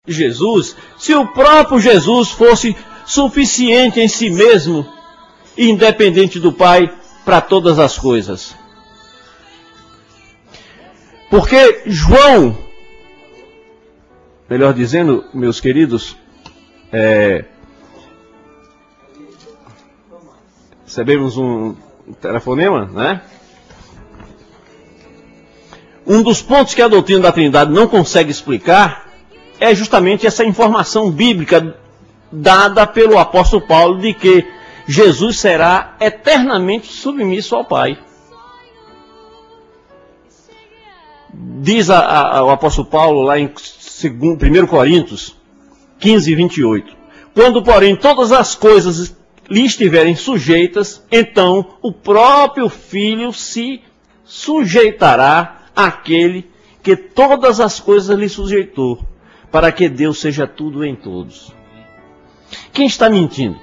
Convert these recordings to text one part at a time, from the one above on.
Jesus, se o próprio Jesus fosse suficiente em si mesmo, independente do Pai, para todas as coisas. Porque João, melhor dizendo, meus queridos, recebemos um telefonema, né? Um dos pontos que a doutrina da Trindade não consegue explicar é justamente essa informação bíblica dada pelo apóstolo Paulo de que Jesus será eternamente submisso ao Pai. Diz o apóstolo Paulo lá em 1 Coríntios 15, 28. Quando, porém, todas as coisas lhe estiverem sujeitas, então o próprio Filho se sujeitará àquele que todas as coisas lhe sujeitou, para que Deus seja tudo em todos. Quem está mentindo?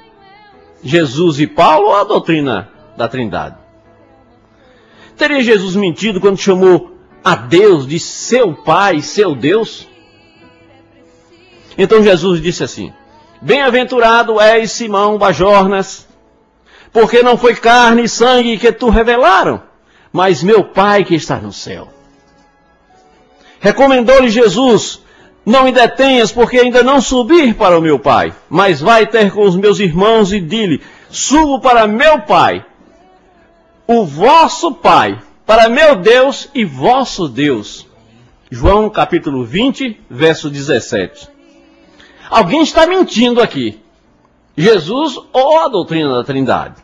Jesus e Paulo ou a doutrina da Trindade? Teria Jesus mentido quando chamou a Deus de seu Pai, seu Deus? Então Jesus disse assim: bem-aventurado és Simão Bajornas, porque não foi carne e sangue que tu revelaram, mas meu Pai que está no céu. Recomendou-lhe Jesus: não me detenhas, porque ainda não subi para o meu Pai, mas vai ter com os meus irmãos e di-lhe: subo para meu Pai, o vosso Pai, para meu Deus e vosso Deus. João capítulo 20, verso 17. Alguém está mentindo aqui. Jesus ou a doutrina da Trindade?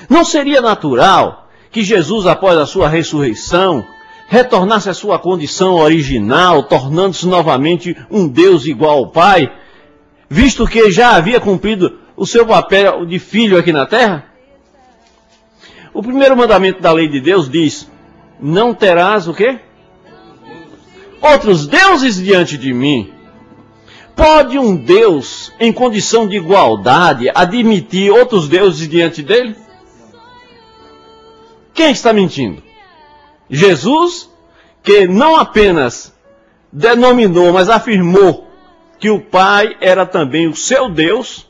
Não seria natural que Jesus, após a sua ressurreição, retornasse à sua condição original, tornando-se novamente um Deus igual ao Pai, visto que já havia cumprido o seu papel de filho aqui na terra? O primeiro mandamento da lei de Deus diz: não terás o quê? Outros deuses diante de mim. Pode um Deus, em condição de igualdade, admitir outros deuses diante dele? Quem está mentindo? Jesus, que não apenas denominou, mas afirmou que o Pai era também o seu Deus,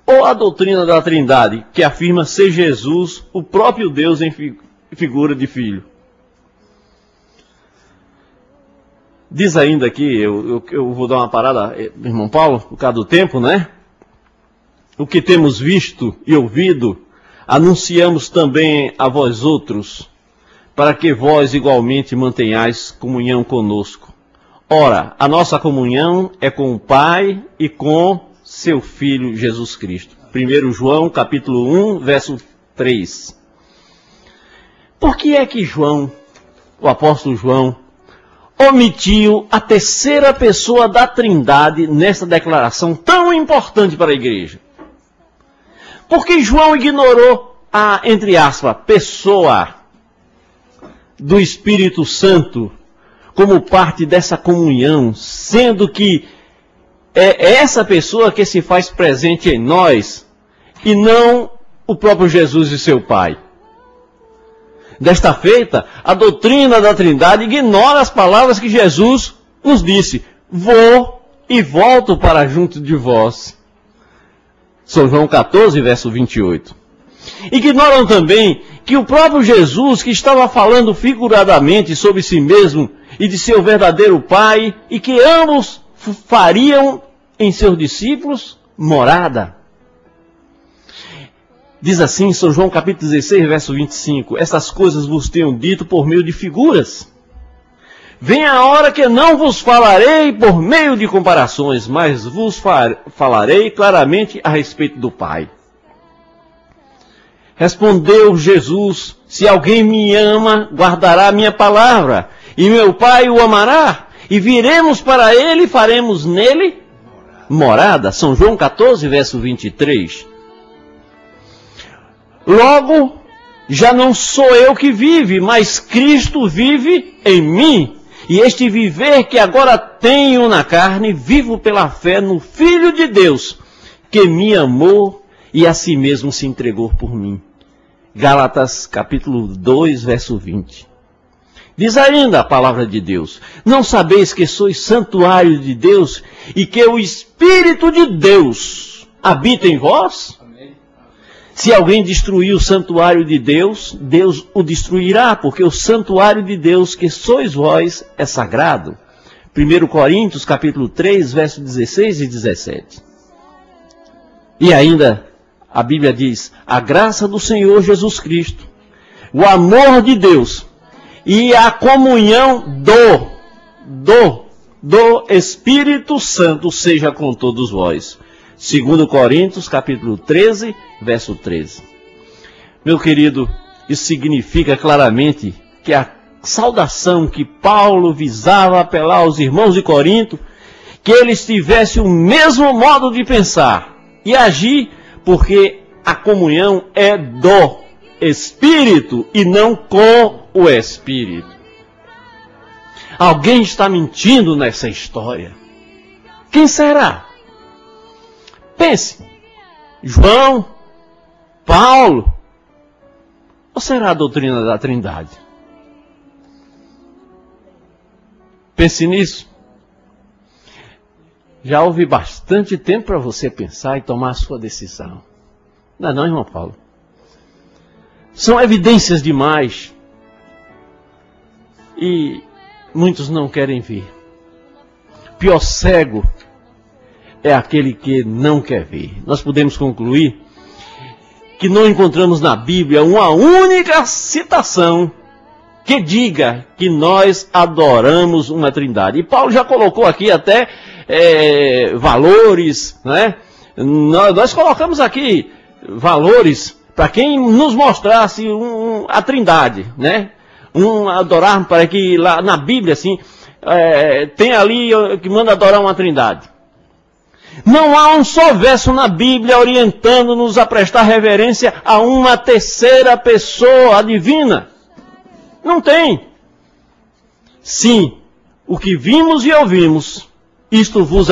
ou a doutrina da Trindade, que afirma ser Jesus o próprio Deus em figura de filho? Diz ainda aqui, eu vou dar uma parada, irmão Paulo, por causa do tempo, né? O que temos visto e ouvido, anunciamos também a vós outros, para que vós igualmente mantenhais comunhão conosco. Ora, a nossa comunhão é com o Pai e com seu Filho Jesus Cristo. 1 João, capítulo 1, verso 3. Por que é que João, o apóstolo João, omitiu a terceira pessoa da Trindade nessa declaração tão importante para a igreja? Porque João ignorou a, entre aspas, pessoa do Espírito Santo como parte dessa comunhão, sendo que é essa pessoa que se faz presente em nós e não o próprio Jesus e seu Pai. Desta feita, a doutrina da Trindade ignora as palavras que Jesus nos disse: vou e volto para junto de vós. São João 14, verso 28. Ignoram também que o próprio Jesus, que estava falando figuradamente sobre si mesmo e de seu verdadeiro Pai, e que ambos fariam em seus discípulos morada. Diz assim, São João capítulo 16, verso 25, essas coisas vos tenho dito por meio de figuras. Vem a hora que não vos falarei por meio de comparações, mas vos falarei claramente a respeito do Pai. Respondeu Jesus: se alguém me ama, guardará a minha palavra, e meu Pai o amará, e viremos para ele e faremos nele morada. São João 14, verso 23. Logo, já não sou eu que vive, mas Cristo vive em mim. E este viver que agora tenho na carne, vivo pela fé no Filho de Deus, que me amou e a si mesmo se entregou por mim. Gálatas capítulo 2, verso 20. Diz ainda a palavra de Deus: não sabeis que sois santuário de Deus e que o Espírito de Deus habita em vós? Amém. Se alguém destruir o santuário de Deus, Deus o destruirá, porque o santuário de Deus que sois vós é sagrado. 1 Coríntios capítulo 3, versos 16 e 17. E ainda a Bíblia diz: a graça do Senhor Jesus Cristo, o amor de Deus e a comunhão do Espírito Santo seja com todos vós. 2 Coríntios, capítulo 13, verso 13. Meu querido, isso significa claramente que a saudação que Paulo visava apelar aos irmãos de Corinto, que eles tivessem o mesmo modo de pensar e agir, porque a comunhão é do Espírito e não com o Espírito. Alguém está mentindo nessa história. Quem será? Pense. João? Paulo? Ou será a doutrina da Trindade? Pense nisso. Já houve bastante tempo para você pensar e tomar a sua decisão. Não é não, irmão Paulo? São evidências demais. E muitos não querem ver. Pior cego é aquele que não quer ver. Nós podemos concluir que não encontramos na Bíblia uma única citação que diga que nós adoramos uma Trindade. E Paulo já colocou aqui até valores, né? Nós colocamos aqui valores para quem nos mostrasse a Trindade, né? Adorar, para que lá na Bíblia, assim, tem ali que manda adorar uma Trindade. Não há um só verso na Bíblia orientando-nos a prestar reverência a uma terceira pessoa divina. Não tem. Sim, o que vimos e ouvimos, isto vos